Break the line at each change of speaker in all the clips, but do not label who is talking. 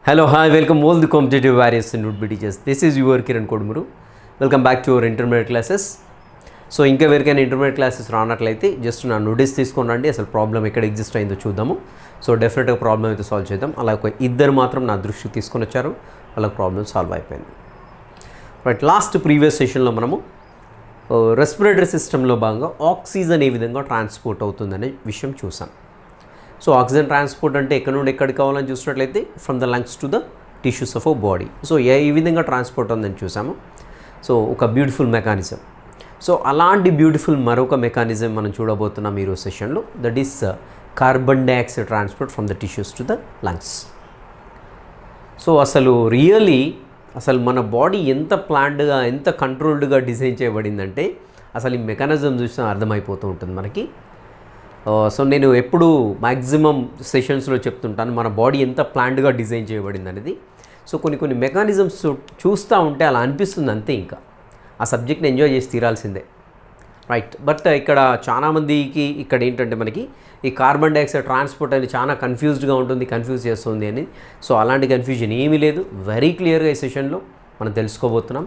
Hello, hi, welcome all the competitive warriors and would-be teachers. This is your Kiran Kodumuru. Welcome back to our intermediate classes. So ఇంకా ఎవరికైనా intermediate classes రానట్లయితే just నా notice తీసుకొని రండి, అసలు problem ఎక్కడ exist అయిందో చూద్దాము. So డెఫినెట్గా ప్రాబ్లం అయితే సాల్వ్ చేద్దాం. అలా ఒక ఇద్దరు మాత్రం నా దృష్టికి తీసుకొని వచ్చారు, వాళ్ళకి ప్రాబ్లం సాల్వ్ అయిపోయింది. రైట్, లాస్ట్ ప్రీవియస్ సెషన్లో మనము రెస్పిరేటరీ సిస్టంలో భాగంగా ఆక్సిజన్ ఏ విధంగా ట్రాన్స్పోర్ట్ అవుతుందనే విషయం చూసాం. సో ఆక్సిజన్ ట్రాన్స్పోర్ట్ అంటే ఎక్కడ నుండి ఎక్కడికి కావాలని చూసినట్లయితే from the lungs to the tissues of a body. So ఏ విధంగా ట్రాన్స్పోర్ట్ ఉందని చూసాము. సో ఒక బ్యూటిఫుల్ మెకానిజం. సో అలాంటి బ్యూటిఫుల్ మరొక మెకానిజం మనం చూడబోతున్నాం ఈరోజు సెషన్లో. That is carbon dioxide transport from the tissues to the lungs. So అసలు అసలు మన బాడీ ఎంత ప్లాన్డ్గా, ఎంత కంట్రోల్డ్గా డిజైన్ చేయబడిందంటే అసలు ఈ మెకానిజం చూసినా అర్థమైపోతూ ఉంటుంది మనకి. సో నేను ఎప్పుడు మ్యాక్సిమం సెషన్స్లో చెప్తుంటాను మన బాడీ ఎంత ప్లాన్డ్గా డిజైన్ చేయబడింది అనేది. సో కొన్ని మెకానిజమ్స్ చూస్తూ ఉంటే అలా అనిపిస్తుంది అంతే, ఇంకా ఆ సబ్జెక్ట్ని ఎంజాయ్ చేసి తీరాల్సిందే. రైట్, బట్ ఇక్కడ చాలామందికి ఇక్కడ ఏంటంటే మనకి ఈ కార్బన్ డైఆక్సైడ్ ట్రాన్స్పోర్ట్ అనేది చాలా కన్ఫ్యూజ్డ్గా ఉంటుంది, కన్ఫ్యూజ్ చేస్తుంది అని. సో అలాంటి కన్ఫ్యూజన్ ఏమీ లేదు, వెరీ క్లియర్గా ఈ సెషన్లో మనం తెలుసుకోబోతున్నాం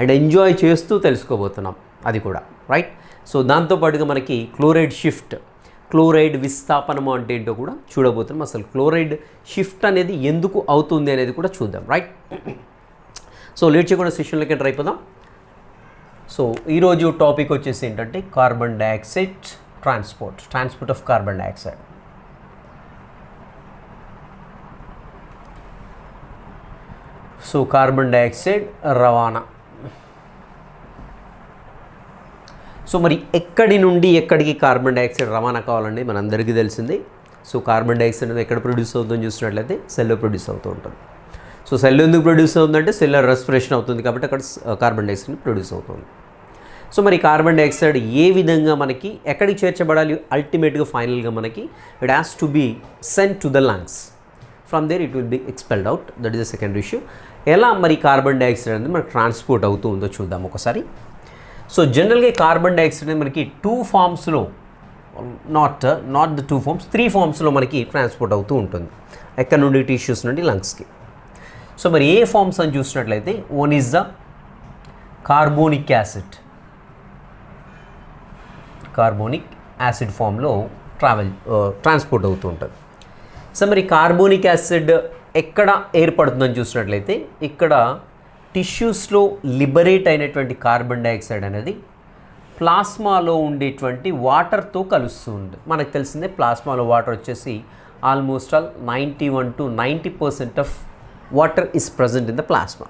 అండ్ ఎంజాయ్ చేస్తూ తెలుసుకోబోతున్నాం అది కూడా. రైట్, సో దాంతోపాటుగా మనకి క్లోరైడ్ షిఫ్ట్, క్లోరైడ్ విస్థాపనము అంటే ఏంటో కూడా చూడబోతున్నాం. అసలు క్లోరైడ్ షిఫ్ట్ అనేది ఎందుకు అవుతుంది అనేది కూడా చూద్దాం. రైట్, సో లేట్ చేయకుండా సెషన్లోకి ఎంటర్ అయిపోదాం. సో ఈరోజు టాపిక్ వచ్చేసి ఏంటంటే carbon dioxide transport of carbon dioxide. So carbon dioxide రవాణా. సో మరి ఎక్కడి నుండి ఎక్కడికి కార్బన్ డైఆక్సైడ్ రవాణా కావాలండి మనందరికీ తెలిసింది. సో కార్బన్ డైఆక్సైడ్ అనేది ఎక్కడ ప్రొడ్యూస్ అవుతుందని చూసినట్లయితే సెల్లో ప్రొడ్యూస్ అవుతూ ఉంటుంది. సో సెల్ ఎందుకు ప్రొడ్యూస్ అవుతుందంటే సెల్యులర్ రెస్పిరేషన్ అవుతుంది కాబట్టి అక్కడ కార్బన్ డైఆక్సైడ్ ప్రొడ్యూస్ అవుతుంది. సో మరి కార్బన్ డైఆక్సైడ్ ఏ విధంగా మనకి ఎక్కడికి చేర్చబడాలి, అల్టిమేట్గా ఫైనల్గా మనకి it has to be sent to the lungs. From there it will be expelled out. That is the second issue. ఎలా మరి కార్బన్ డైఆక్సైడ్ అనేది మనకి ట్రాన్స్పోర్ట్ అవుతూ ఉందో చూద్దాం ఒకసారి. సో జనరల్గా కార్బన్ డైఆక్సైడ్ అనేది మనకి టూ ఫామ్స్లో, నాట్ ద టూ ఫామ్స్, 3 ఫామ్స్లో మనకి ట్రాన్స్పోర్ట్ అవుతూ ఉంటుంది ఎక్కడ నుండి, టిష్యూస్ నుండి లంగ్స్కి. సో మరి ఏ ఫామ్స్ అని చూసినట్లయితే one is the carbonic acid ఫామ్లో ట్రాన్స్పోర్ట్ అవుతూ ఉంటుంది. సో మరి కార్బోనిక్ యాసిడ్ ఎక్కడ ఏర్పడుతుందని చూసినట్లయితే ఇక్కడ టిష్యూస్లో లిబరేట్ అయినటువంటి కార్బన్ డైఆక్సైడ్ అనేది ప్లాస్మాలో ఉండేటువంటి వాటర్తో కలుస్తుంది. మనకు తెలిసిందే ప్లాస్మాలో వాటర్ వచ్చేసి almost all 91 to 90% of water is present in the plasma.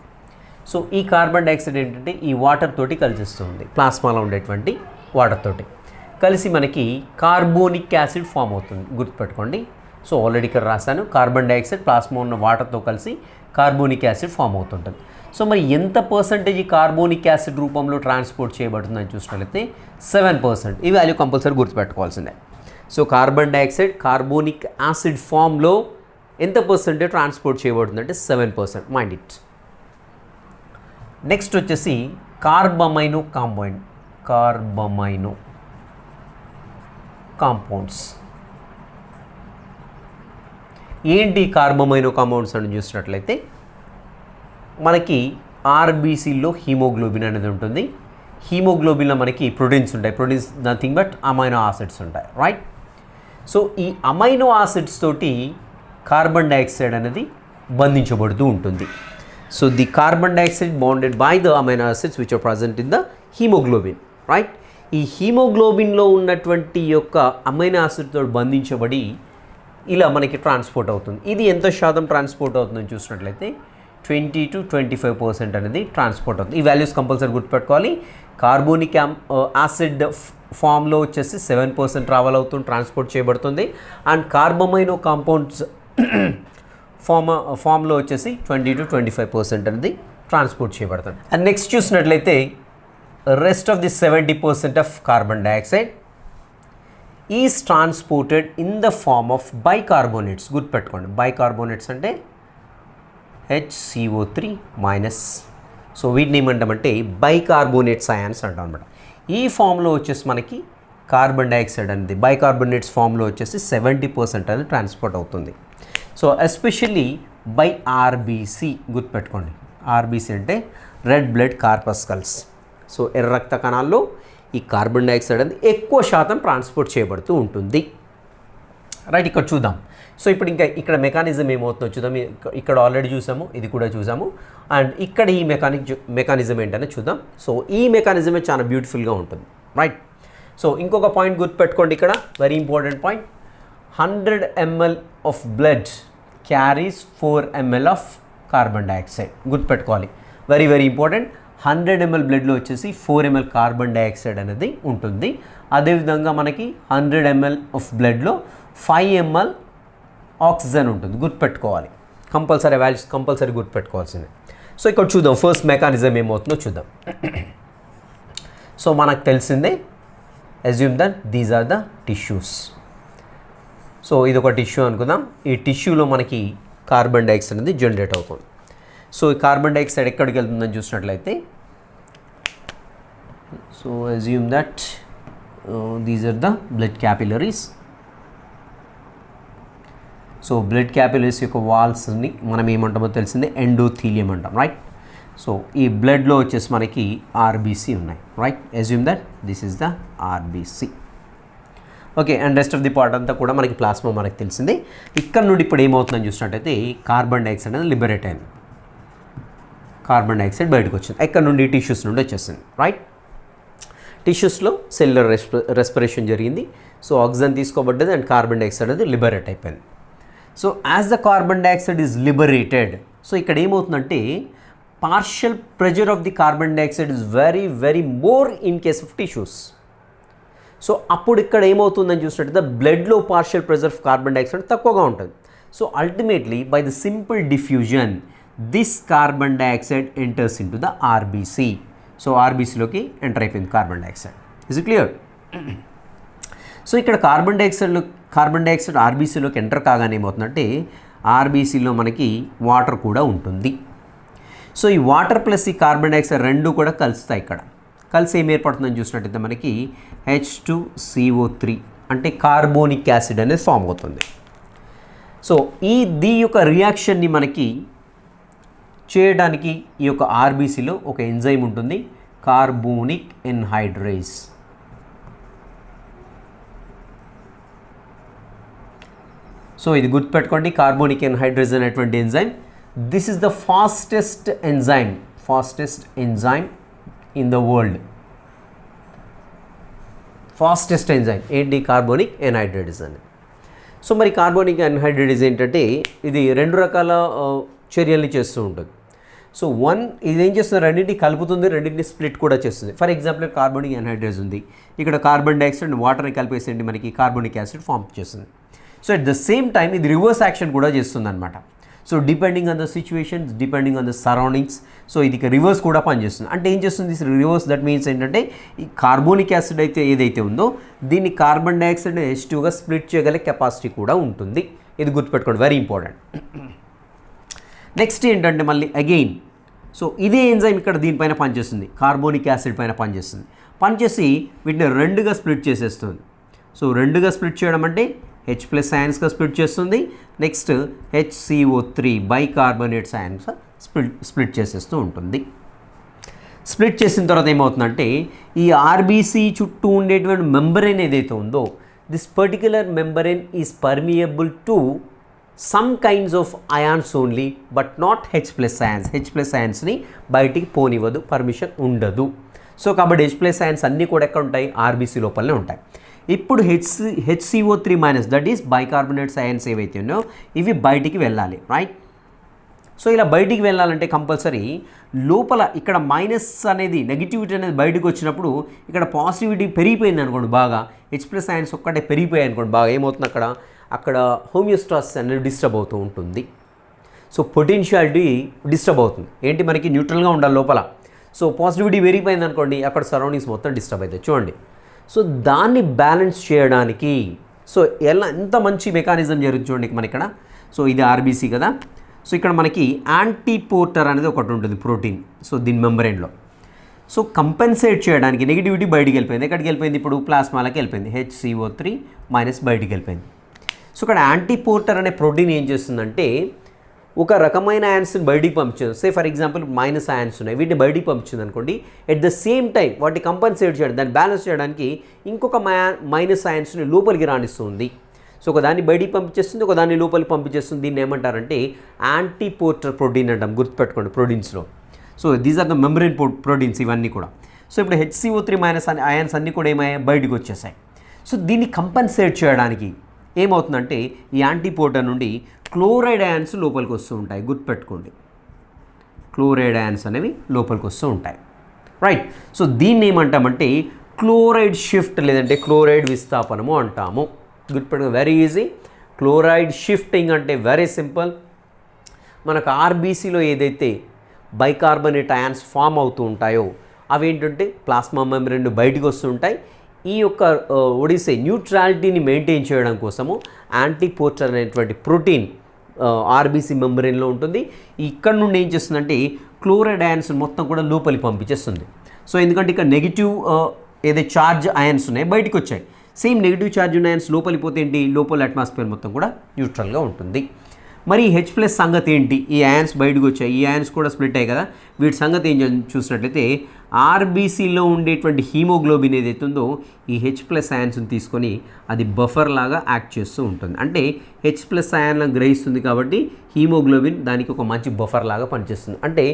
So ఈ కార్బన్ డైఆక్సైడ్ ఏంటంటే ఈ వాటర్ తోటి కలిసిస్తుంది, ప్లాస్మాలో ఉండేటువంటి వాటర్ తోటి కలిసి మనకి కార్బోనిక్ యాసిడ్ ఫామ్ అవుతుంది. గుర్తుపెట్టుకోండి. సో ఆల్రెడీ ఇక్కడ రాశాను, కార్బన్ డైఆక్సైడ్ ప్లాస్మా ఉన్న వాటర్తో కలిసి కార్బోనిక్ యాసిడ్ ఫామ్ అవుతుంటుంది. సో మరి ఎంత పర్సంటేజ్ ఈ కార్బోనిక్ యాసిడ్ రూపంలో ట్రాన్స్పోర్ట్ చేయబడుతుందని చూసినట్లయితే 7%. ఈ వాల్యూ కంపల్సరీ గుర్తుపెట్టుకోవాల్సిందే. So carbon dioxide carbonic acid ఫామ్లో ఎంత పర్సెంటేజ్ ట్రాన్స్పోర్ట్ చేయబడుతుందంటే 7%. Mind it. నెక్స్ట్ వచ్చేసి కార్బమైనో కాంపౌండ్స్. ఏంటి కార్బమైనో కాంపౌండ్స్ అని చూసినట్లయితే మనకి ఆర్బీసీలో హీమోగ్లోబిన్ అనేది ఉంటుంది. హీమోగ్లోబిన్లో మనకి ప్రోటీన్స్ ఉంటాయి. Proteins nothing but amino acids ఉంటాయి. రైట్, సో ఈ అమైనో ఆసిడ్స్ తోటి కార్బన్ డైఆక్సైడ్ అనేది బంధించబడుతూ ఉంటుంది. So the carbon dioxide bonded by the amino acids which are present in the hemoglobin. Right, ఈ హీమోగ్లోబిన్లో ఉన్నటువంటి యొక్క అమైనో ఆసిడ్తో బంధించబడి ఇలా మనకి ట్రాన్స్పోర్ట్ అవుతుంది. ఇది ఎంత శాతం ట్రాన్స్పోర్ట్ అవుతుందని చూసినట్లయితే 20 to 25% అనేది ట్రాన్స్పోర్ట్ అవుతుంది. ఈ వాల్యూస్ కంపల్సరీ గుర్తుపెట్టుకోవాలి. కార్బోనిక్ యాసిడ్ ఫామ్లో వచ్చేసి 7% ట్రావెల్ అవుతుంది, ట్రాన్స్పోర్ట్ చేయబడుతుంది. అండ్ కార్బమైనో కాంపౌండ్స్ ఫామ్లో వచ్చేసి 20 to 25% అనేది ట్రాన్స్పోర్ట్ చేయబడుతుంది. అండ్ నెక్స్ట్ చూసినట్లయితే rest of the 70% of carbon dioxide is transported in the form of bicarbonates. గుర్తుపెట్టుకోండి, బైకార్బోనేట్స్ అంటే HCO3-. సో వీటిని ఏమంటామంటే బైకార్బోనేట్స్ అయాన్స్ అంటాం అనమాట. ఈ ఫామ్లో వచ్చేసి మనకి కార్బన్ డైఆక్సైడ్ అనేది బైకార్బోనేట్స్ ఫామ్లో వచ్చేసి 70% అనేది ట్రాన్స్పోర్ట్ అవుతుంది. So especially by RBC. గుర్తుపెట్టుకోండి, ఆర్బీసీ అంటే రెడ్ బ్లడ్ కార్పస్కల్స్. సో ఎర్ర రక్త కణాల్లో ఈ కార్బన్ డైఆక్సైడ్ అనేది ఎక్కువ శాతం ట్రాన్స్పోర్ట్ చేయబడుతూ ఉంటుంది. రైట్, ఇక్కడ చూద్దాం. సో ఇప్పుడు ఇంకా ఇక్కడ మెకానిజం ఏమవుతుందో చూద్దాం. ఇక్కడ ఆల్రెడీ చూసాము, ఇది కూడా చూసాము. అండ్ ఇక్కడ ఈ మెకానిజం ఏంటనే చూద్దాం. సో ఈ మెకానిజమే చాలా బ్యూటిఫుల్గా ఉంటుంది. రైట్, సో ఇంకొక పాయింట్ గుర్తుపెట్టుకోండి, ఇక్కడ very important point. 100 ml of blood carries 4 ml of carbon dioxide. గుర్తుపెట్టుకోవాలి, వెరీ వెరీ ఇంపార్టెంట్. 100 ml బ్లడ్లో వచ్చేసి 4 ml కార్బన్ డైఆక్సైడ్ అనేది ఉంటుంది. అదేవిధంగా మనకి 100 ml ఆఫ్ బ్లడ్లో 5 ml ఆక్సిజన్ ఉంటుంది. గుర్తుపెట్టుకోవాలి, కంపల్సరీ వాల్యూస్ కంపల్సరీ గుర్తుపెట్టుకోవాల్సిందే. సో ఇక్కడ చూద్దాం ఫస్ట్ మెకానిజం ఏమవుతుందో చూద్దాం. సో మనకు తెలిసిందే, assume that these are the tissues. So ఇది ఒక టిష్యూ అనుకుందాం. ఈ టిష్యూలో మనకి కార్బన్ డైఆక్సైడ్ అనేది జనరేట్ అవుతుంది. సో ఈ కార్బన్ డైఆక్సైడ్ ఎక్కడికి వెళ్తుందని చూసినట్లయితే, so assume that these are the blood capillaries. So blood capillaries యొక్క వాల్స్ని మనం ఏమంటామో తెలిసిందే, ఎండోథీలియం అంటాం. రైట్, సో ఈ బ్లడ్లో వచ్చేసి మనకి ఆర్బీసీ ఉన్నాయి. Right, assume that this is the RBC. Okay, and rest of the part అంతా కూడా మనకి ప్లాస్మా మనకి తెలిసిందే. ఇక్కడ నుండి ఇప్పుడు ఏమవుతుందని చూసినట్టయితే కార్బన్ డైఆక్సైడ్ అనేది లిబరేట్ అయింది. కార్బన్ డైఆక్సైడ్ బయటకు వచ్చింది, ఎక్కడ నుండి టిష్యూస్ నుండి వచ్చేసింది. రైట్, టిష్యూస్లో సెల్యులర్ రెస్పిరేషన్ జరిగింది. సో ఆక్సిజన్ తీసుకోబడ్డది అండ్ కార్బన్ డైఆక్సైడ్ అనేది లిబరేట్ అయిపోయింది. So as the carbon dioxide is liberated, so ఇక్కడ ఏమవుతుందంటే partial pressure of the carbon dioxide is very very more in case of tissues. So అప్పుడు ఇక్కడ ఏమవుతుందని చూసినట్టు బ్లడ్లో partial pressure of carbon dioxide తక్కువగా ఉంటుంది. So ultimately by the simple diffusion this carbon dioxide enters into the RBC. So ఆర్బీసీలోకి enter అయిపోయింది carbon dioxide. Is it clear? So ఇక్కడ కార్బన్ డైఆక్సైడ్ ఆర్బీసీలోకి ఎంటర్ కాగానే ఏమవుతుందంటే ఆర్బీసీలో మనకి వాటర్ కూడా ఉంటుంది. సో ఈ వాటర్ ప్లస్ ఈ కార్బన్ డైఆక్సైడ్ రెండు కూడా కలుస్తాయి. ఇక్కడ కలిసి ఏం ఏర్పడుతుందని చూసినట్టయితే మనకి H2CO3 అంటే కార్బోనిక్ యాసిడ్ అనేది ఫామ్ అవుతుంది. సో దీని యొక్క రియాక్షన్ని మనకి చేయడానికి ఈ యొక్క ఆర్బీసీలో ఒక ఎంజైమ్ ఉంటుంది, కార్బోనిక్ ఎన్హైడ్రేస్. సో ఇది గుర్తుపెట్టుకోండి, కార్బోనిక్ ఎన్హైడ్రేస్ అనేటువంటి enzyme. This is the fastest enzyme in the world. Fastest enzyme ఏంటి? కార్బోనిక్ ఎన్హైడ్రేస్ అని. సో మరి కార్బోనిక్ ఎన్హైడ్రేస్ ఏంటంటే ఇది రెండు రకాల చర్యల్ని చేస్తూ ఉంటుంది. సో ఇది ఏం చేస్తుంది, రెండింటిని కలుపుతుంది, రెండింటిని స్ప్లిట్ కూడా చేస్తుంది. ఫర్ ఎగ్జాంపుల్ కార్బోనిక్ ఎన్హైడ్రేస్ ఉంది, ఇక్కడ కార్బన్ డైఆక్సైడ్ వాటర్ని కలిపేసేయండి మనకి కార్బోనిక్ యాసిడ్ ఫామ్ చేస్తుంది. So at the same time ఇది రివర్స్ యాక్షన్ కూడా చేస్తుంది అనమాట. So depending on the situations, depending on the surroundings, so ఇది రివర్స్ కూడా పనిచేస్తుంది. అంటే ఏం చేస్తుంది రివర్స్? దట్ మీన్స్ ఏంటంటే ఈ కార్బోనిక్ యాసిడ్ అయితే ఏదైతే ఉందో దీన్ని కార్బన్ డైఆక్సైడ్ H2గా స్ప్లిట్ చేయగల కెపాసిటీ కూడా ఉంటుంది. ఇది గుర్తుపెట్టుకోండి, వెరీ ఇంపార్టెంట్. నెక్స్ట్ ఏంటంటే మళ్ళీ అగైన్, సో ఇదే ఎంజైమ్ ఇక్కడ దీనిపైన పనిచేస్తుంది, కార్బోనిక్ యాసిడ్ పైన పనిచేసి వీటిని రెండుగా స్ప్లిట్ చేసేస్తుంది. సో రెండుగా స్ప్లిట్ చేయడం అంటే H+ అయాన్స్గా స్ప్లిట్ చేస్తుంది. Next HCO3 bicarbonates ions split చేసేస్తూ ఉంటుంది. స్ప్లిట్ చేసిన తర్వాత ఏమవుతుందంటే ఈ ఆర్బీసీ చుట్టూ ఉండేటువంటి మెంబ్రెయిన్ ఏదైతే ఉందో this particular membrane is permeable to some kinds of ions only, but not H+ ions. H+ అయాన్స్ని బయటికి పోనివ్వదు, పర్మిషన్ ఉండదు. సో కాబట్టి H+ అయాన్స్ అన్నీ కూడా ఎక్కడ ఉంటాయి? ఆర్బీసీ లోపలనే ఉంటాయి. ఇప్పుడు HCO3- that is bicarbonates ions ఏవైతే ఉన్నాయో ఇవి బయటికి వెళ్ళాలి. రైట్, సో ఇలా బయటికి వెళ్ళాలంటే కంపల్సరీ లోపల ఇక్కడ మైనస్ అనేది నెగిటివిటీ అనేది బయటకు వచ్చినప్పుడు ఇక్కడ పాజిటివిటీ పెరిగిపోయింది అనుకోండి బాగా, H+ అయాన్స్ ఒక్కటే పెరిగిపోయాయి అనుకోండి బాగా, ఏమవుతుంది అక్కడ హోమియోస్టాసిస్ అనేది డిస్టర్బ్ అవుతూ ఉంటుంది. సో పొటెన్షియాలిటీ డిస్టర్బ్ అవుతుంది. ఏంటి, మనకి న్యూట్రల్గా ఉండాలి లోపల. సో పాజిటివిటీ పెరిగిపోయింది అనుకోండి, అక్కడ సరౌండింగ్స్ మొత్తం డిస్టర్బ్ అవుతాయి. చూడండి, సో దాన్ని బ్యాలెన్స్ చేయడానికి సో ఎంత మంచి మెకానిజం జరుగుతుంది చూడండి మన ఇక్కడ. సో ఇది ఆర్బీసీ కదా. సో ఇక్కడ మనకి యాంటీపోర్టర్ అనేది ఒకటి ఉంటుంది ప్రోటీన్, సో దీని మెంబ్రెయిన్లో. సో కంపెన్సేట్ చేయడానికి నెగిటివిటీ బయటికి వెళ్ళిపోయింది. ఎక్కడికి వెళ్ళిపోయింది? ఇప్పుడు ప్లాస్మాలకి వెళ్ళిపోయింది, HCO3- బయటికి వెళ్ళిపోయింది. సో ఇక్కడ యాంటీపోర్టర్ అనే ప్రోటీన్ ఏం చేస్తుందంటే ఒక రకమైన అయాన్స్ని బయటికి పంపించదు. Say for example minus ions ఉన్నాయి, వీటిని బయటికి పంపించింది అనుకోండి. ఎట్ ద సేమ్ టైం వాటిని కంపన్సేట్ చేయడం, దాన్ని బ్యాలెన్స్ చేయడానికి ఇంకొక మైనస్ అయాన్స్ని లోపలికి రాణిస్తుంది. సో ఒక దాన్ని బయటికి పంపించేస్తుంది, ఒక దాన్ని లోపలికి పంపించేస్తుంది. దీన్ని ఏమంటారంటే యాంటీపోర్టర్ ప్రోటీన్ అంటాం, గుర్తుపెట్టుకోండి ప్రోటీన్స్లో. So these are the membrane proteins ఇవన్నీ కూడా. సో ఇప్పుడు HCO3 మైనస్ అయాన్స్ అన్నీ కూడా ఏమయ్యాయి, బయటకు వచ్చేసాయి. సో దీన్ని కంపన్సేట్ చేయడానికి ఏమవుతుందంటే ఈ యాంటీపోర్టర్ నుండి క్లోరైడ్ అయాన్స్ లోపలికి వస్తూ ఉంటాయి. గుర్తుపెట్టుకోండి, క్లోరైడ్ అయాన్స్ అనేవి లోపలికి వస్తూ ఉంటాయి. రైట్. సో దీన్ని ఏమంటామంటే క్లోరైడ్ షిఫ్ట్ లేదంటే క్లోరైడ్ విస్థాపనము అంటాము. గుర్తుపెట్టుకోండి, వెరీ ఈజీ. క్లోరైడ్ షిఫ్టింగ్ అంటే వెరీ సింపుల్. మనకు ఆర్బీసీలో ఏదైతే బైకార్బోనేట్ అయాన్స్ ఫామ్ అవుతూ ఉంటాయో అవి ఏంటంటే ప్లాస్మా మెంబ్రేన్ బయటికి వస్తుంటాయి. ఈ యొక్క ఒడిసే న్యూట్రాలిటీని మెయింటైన్ చేయడం కోసము యాంటీపోర్టర్ అనేటువంటి ప్రోటీన్ ఆర్బీసీ మెంబ్రేన్లో ఉంటుంది. ఇక్కడ నుండి ఏం చేస్తుందంటే క్లోరైడ్ అయాన్స్ మొత్తం కూడా లోపలికి పంపించేస్తుంది. సో ఎందుకంటే ఇక్కడ నెగిటివ్ ఏదైతే ఛార్జ్ అయాన్స్ ఉన్నాయి బయటకు వచ్చాయి, సేమ్ నెగిటివ్ ఛార్జ్ ఉన్న అయాన్స్ లోపలికి పోతే ఏంటి, లోపల అట్మాస్ఫియర్ మొత్తం కూడా న్యూట్రల్గా ఉంటుంది. మరి H+ సంగతి ఏంటి, ఈ అయాన్స్ బయటకు వచ్చాయి, ఈ అయాన్స్ కూడా స్ప్లిట్ అయ్యాయి కదా, వీటి సంగతి ఏం చూసినట్లయితే ఆర్బీసీలో ఉండేటువంటి హీమోగ్లోబిన్ ఏదైతే ఉందో ఈ H+ అయాన్స్ని తీసుకొని అది బఫర్ లాగా యాక్ట్ చేస్తూ ఉంటుంది. అంటే H+ అయాన్లను గ్రహిస్తుంది కాబట్టి హీమోగ్లోబిన్ దానికి ఒక మంచి బఫర్ లాగా పనిచేస్తుంది. అంటే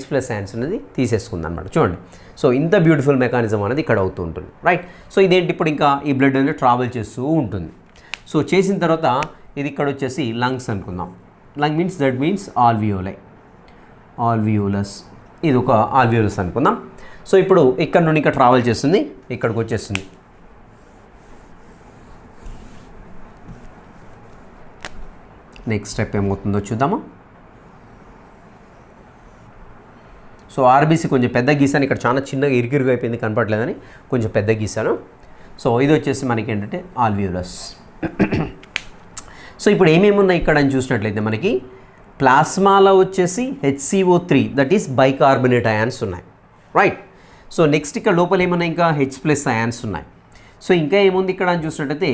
H+ అయాన్స్ అనేది తీసేసుకుంది అనమాట. చూడండి, సో ఇంత బ్యూటిఫుల్ మెకానిజం అనేది ఇక్కడ అవుతూ ఉంటుంది. రైట్. సో ఇదేంటి, ఇప్పుడు ఇంకా ఈ బ్లడ్ అనేది ట్రావెల్ చేస్తూ ఉంటుంది. సో చేసిన తర్వాత ఇది ఇక్కడ వచ్చేసి లంగ్స్ అనుకుందాం. Lung that means alveoli, alveolus, ఇది ఒక ఆల్వియోలస్ అనుకుందాం. సో ఇప్పుడు ఇక్కడ నుండి ఇక్కడ ట్రావెల్ చేస్తుంది, ఇక్కడికి వచ్చేస్తుంది. నెక్స్ట్ స్టెప్ ఏమవుతుందో చూద్దామా. సో ఆర్బీసీ కొంచెం పెద్ద గీసాను, ఇక్కడ చాలా చిన్నగా ఇరుగిరుగు అయిపోయింది కనపడలేదని కొంచెం పెద్ద గీసాను. సో ఇది వచ్చేసి మనకి ఏంటంటే ఆల్వియోలస్. సో ఇప్పుడు ఏమేమి ఉన్నాయి ఇక్కడ అని చూసినట్లయితే మనకి ప్లాస్మాలో వచ్చేసి HCO3 that is bicarbonate ions ఉన్నాయి. రైట్. సో నెక్స్ట్ ఇక్కడ లోపల ఏమన్నా ఇంకా H+ అయాన్స్ ఉన్నాయి. సో ఇంకా ఏముంది ఇక్కడ అని చూసినట్లయితే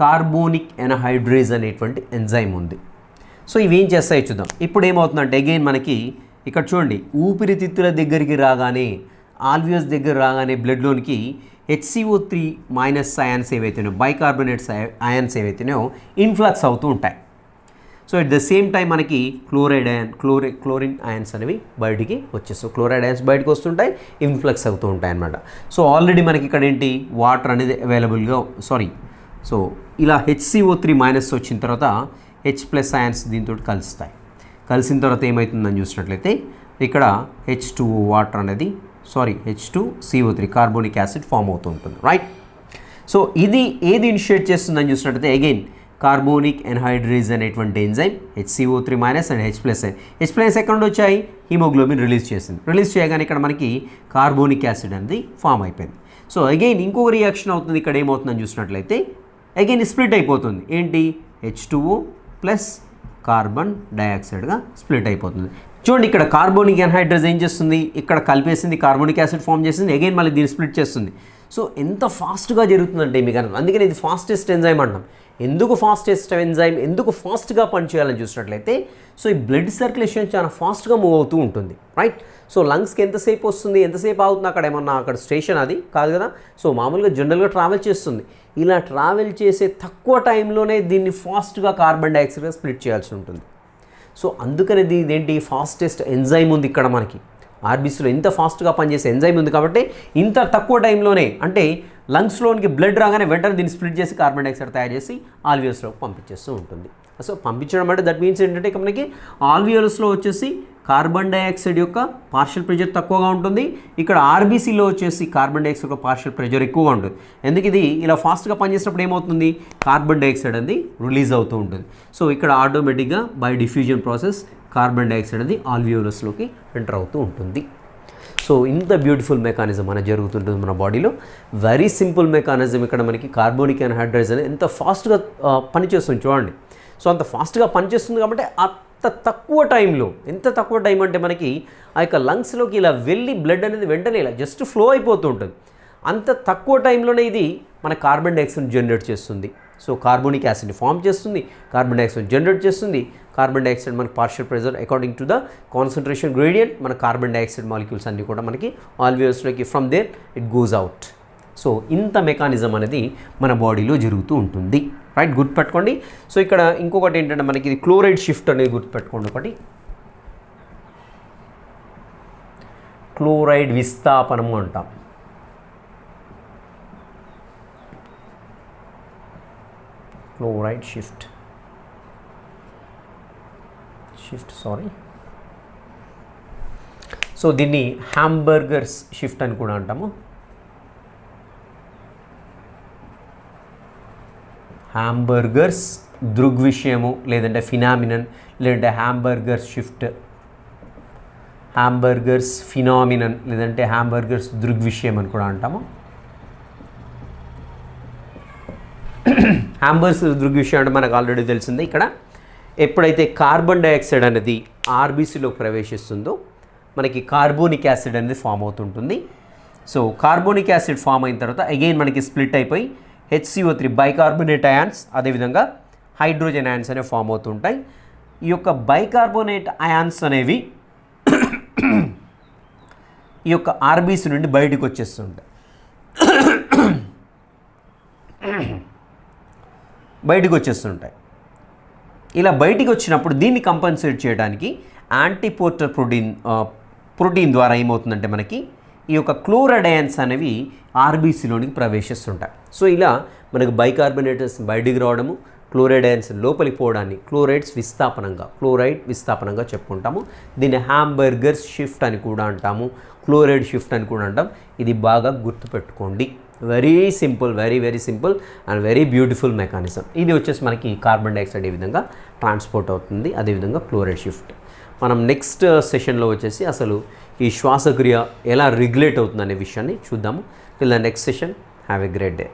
కార్బోనిక్ ఎన్హైడ్రేజ్ అనేటువంటి ఎంజైమ్ ఉంది. సో ఇవేం చేస్తాయో చూద్దాం. ఇప్పుడు ఏమవుతుందంటే అగైన్ మనకి ఇక్కడ చూడండి, ఊపిరితిత్తుల దగ్గరికి రాగానే, ఆల్వియోస్ దగ్గర రాగానే బ్లడ్లోనికి HCO3 మైనస్ అయాన్స్ ఏవైతేనో బైకార్బోనేట్స్ అయాన్స్ ఏవైతేనో ఇన్ఫ్లక్స్ అవుతూ ఉంటాయి. So at the same time మనకి క్లోరిన్ అయాన్స్ అనేవి బయటికి వచ్చేస్తాయి. క్లోరైడ్ అయాన్స్ బయటకు వస్తుంటాయి, ఇన్ఫ్లక్స్ అవుతూ ఉంటాయి అన్నమాట. సో ఆల్రెడీ మనకి ఇక్కడ ఏంటి, వాటర్ అనేది అవైలబుల్గా సో ఇలా HCO3 మైనస్ వచ్చిన తర్వాత H+ అయాన్స్ దీంతో కలుస్తాయి. కలిసిన తర్వాత ఏమవుతుందని చూసినట్లయితే ఇక్కడ H2O వాటర్ అనేది H2CO3 కార్బోనిక్ యాసిడ్ ఫామ్ అవుతూ ఉంటుంది. రైట్. సో ఇది ఏది ఇనిషియేట్ చేస్తుందని చూసినట్లయితే అగైన్ కార్బోనిక్ ఎన్హైడ్రేజ్ అనేటువంటి enzyme HCO3 minus and H+ ఎక్కడ నుండి వచ్చాయి, హీమోగ్లోబిన్ రిలీజ్ చేసింది. రిలీజ్ చేయగానే ఇక్కడ మనకి కార్బోనిక్ యాసిడ్ అనేది ఫామ్ అయిపోయింది. సో అగైన్ ఇంకొక రియాక్షన్ అవుతుంది. ఇక్కడ ఏమవుతుందని చూసినట్లయితే అగైన్ స్ప్లిట్ అయిపోతుంది. ఏంటి, H2O ప్లస్ కార్బన్ డైఆక్సైడ్గా స్ప్లిట్ అయిపోతుంది. చూడండి, ఇక్కడ కార్బోనిక్ ఎన్హైడ్రేజ్ ఏం చేస్తుంది, ఇక్కడ కలిపేసింది, కార్బోనిక్ యాసిడ్ ఫామ్ చేసింది, అగైన్ మళ్ళీ దీన్ని స్ప్లిట్ చేస్తుంది. సో ఎంత ఫాస్ట్గా జరుగుతుందంటే మీకు అర్థం. అందుకని ఇది ఫాస్టెస్ట్ ఎంజైమ్ అంటాం. ఎందుకు ఫాస్టెస్ట్ ఎంజైమ్, ఎందుకు ఫాస్ట్గా పనిచేయాలని చూసినట్లయితే సో ఈ బ్లడ్ సర్క్యులేషన్ చాలా ఫాస్ట్గా మూవ్ అవుతూ ఉంటుంది. రైట్. సో లంగ్స్కి ఎంతసేపు వస్తుంది, ఎంతసేపు అవుతుంది, అక్కడ ఏమన్నా అక్కడ స్టేషన్ అది కాదు కదా. సో మామూలుగా జనరల్గా ట్రావెల్ చేస్తుంది. ఇలా ట్రావెల్ చేసే తక్కువ టైంలోనే దీన్ని ఫాస్ట్గా కార్బన్ డైఆక్సైడ్గా స్ప్లిట్ చేయాల్సి ఉంటుంది. సో అందుకని ఇదేంటి, ఫాస్టెస్ట్ ఎంజైమ్ ఉంది ఇక్కడ మనకి ఆర్బీసీలో. ఇంత ఫాస్ట్గా పనిచేసే ఎంజైమ్ ఉంది కాబట్టి ఇంత తక్కువ టైంలోనే, అంటే లంగ్స్లోనికి బ్లడ్ రాగానే వెంటనే దీన్ని స్ప్లిట్ చేసి కార్బన్ డైఆక్సైడ్ తయారు చేసి ఆల్వియోస్లోకి పంపించేస్తూ ఉంటుంది. సో పంపించడం అంటే దట్ మీన్స్ ఏంటంటే మనకి ఆల్వియోస్లో వచ్చేసి కార్బన్ డైఆక్సైడ్ యొక్క పార్షియల్ ప్రెషర్ తక్కువగా ఉంటుంది. ఇక్కడ ఆర్బీసీలో వచ్చేసి కార్బన్ డైఆక్సైడ్ యొక్క పార్షియల్ ప్రెషర్ ఎక్కువగా ఉంటుంది. ఎందుకు ఇది ఇలా ఫాస్ట్గా పనిచేసినప్పుడు ఏమవుతుంది, కార్బన్ డైఆక్సైడ్ అనేది రిలీజ్ అవుతూ ఉంటుంది. సో ఇక్కడ ఆటోమేటిక్గా by diffusion process carbon dioxide అనేది ఆల్వియోలస్లోకి ఎంటర్ అవుతూ ఉంటుంది. సో ఇంత బ్యూటిఫుల్ మెకానిజం అనేది జరుగుతుంటుంది మన బాడీలో. Very simple mechanism. ఇక్కడ మనకి కార్బోనిక్ ఎన్హైడ్రేజ్ అనేది ఎంత ఫాస్ట్గా పనిచేస్తుంది చూడండి. సో అంత ఫాస్ట్గా పనిచేస్తుంది కాబట్టి అంత తక్కువ టైంలో, ఎంత తక్కువ టైం అంటే మనకి ఆ యొక్క లంగ్స్లోకి ఇలా వెళ్ళి బ్లడ్ అనేది వెంటనే ఇలా జస్ట్ ఫ్లో అయిపోతూ ఉంటుంది. అంత తక్కువ టైంలోనే ఇది మన కార్బన్ డైఆక్సైడ్ జనరేట్ చేస్తుంది. సో కార్బోనిక్ యాసిడ్ని ఫామ్ చేస్తుంది, కార్బన్ డైఆక్సైడ్ జనరేట్ చేస్తుంది. కార్బన్ డైఆక్సైడ్ మనకి partial pressure according to the concentration gradient మన కార్బన్ డైఆక్సైడ్ మాలిక్యూల్స్ అన్నీ కూడా మనకి ఆల్వియోస్లోకి from there it goes out. So ఇంత మెకానిజం అనేది మన బాడీలో జరుగుతూ ఉంటుంది, రైట్? గుర్తుపెట్టుకోండి. సో ఇక్కడ ఇంకొకటి ఏంటంటే మనకి ఇది క్లోరైడ్ షిఫ్ట్ అనేది గుర్తుపెట్టుకోండి. ఒకటి క్లోరైడ్ విస్థాపనము అంటాం. Chloride shift sorry. సో దీన్ని హ్యాంబర్గర్స్ షిఫ్ట్ అని కూడా అంటాము. హ్యాంబర్గర్స్ దృగ్విషయము లేదంటే ఫినామినన్ లేదంటే హ్యాంబర్గర్స్ షిఫ్ట్, హ్యాంబర్గర్స్ ఫినామినన్ లేదంటే హ్యాంబర్గర్స్ దృగ్విషయం అని కూడా అంటాము. హ్యాంబర్గర్స్ దృగ్విషయం అంటే మనకు ఆల్రెడీ తెలిసిందే. ఇక్కడ ఎప్పుడైతే కార్బన్ డైఆక్సైడ్ అనేది ఆర్బీసీలో ప్రవేశిస్తుందో మనకి కార్బోనిక్ యాసిడ్ అనేది ఫామ్ అవుతుంటుంది. సో కార్బోనిక్ యాసిడ్ ఫామ్ అయిన తర్వాత అగైన్ మనకి స్ప్లిట్ అయిపోయి HCO3 బైకార్బోనేట్ అయాన్స్ అదేవిధంగా హైడ్రోజన్ అయాన్స్ అనేవి ఫామ్ అవుతుంటాయి. ఈ యొక్క బైకార్బోనేట్ అయాన్స్ అనేవి ఈ యొక్క ఆర్బీసీ నుండి బయటకు వచ్చేస్తుంటాయి. ఇలా బయటికి వచ్చినప్పుడు దీన్ని కంపన్సేట్ చేయడానికి యాంటీపోర్టర్ ప్రోటీన్ ద్వారా ఏమవుతుందంటే మనకి ఈ యొక్క క్లోరైడ్ అయాన్స్ అనేవి ఆర్బీసీలోనికి ప్రవేశిస్తుంటాయి. సో ఇలా మనకు బైకార్బోనేటర్స్ బయటికి రావడము, క్లోరైడ్ అయాన్స్ లోపలికి పోవడాన్ని క్లోరైడ్ విస్థాపనంగా చెప్పుకుంటాము. దీన్ని హ్యాంబర్గర్స్ షిఫ్ట్ అని కూడా అంటాము, క్లోరైడ్ షిఫ్ట్ అని కూడా అంటాం. ఇది బాగా గుర్తుపెట్టుకోండి. Very simple, very simple and very beautiful mechanism. ఇది వచ్చేసి మనకి కార్బన్ డైఆక్సైడ్ ఈ విధంగా ట్రాన్స్పోర్ట్ అవుతుంది, అదేవిధంగా క్లోరైడ్ షిఫ్ట్. మనం నెక్స్ట్ సెషన్లో వచ్చేసి అసలు ఈ శ్వాసక్రియ ఎలా రెగ్యులేట్ అవుతుంది అనే విషయాన్ని చూద్దాము. Till the next session, have a great day.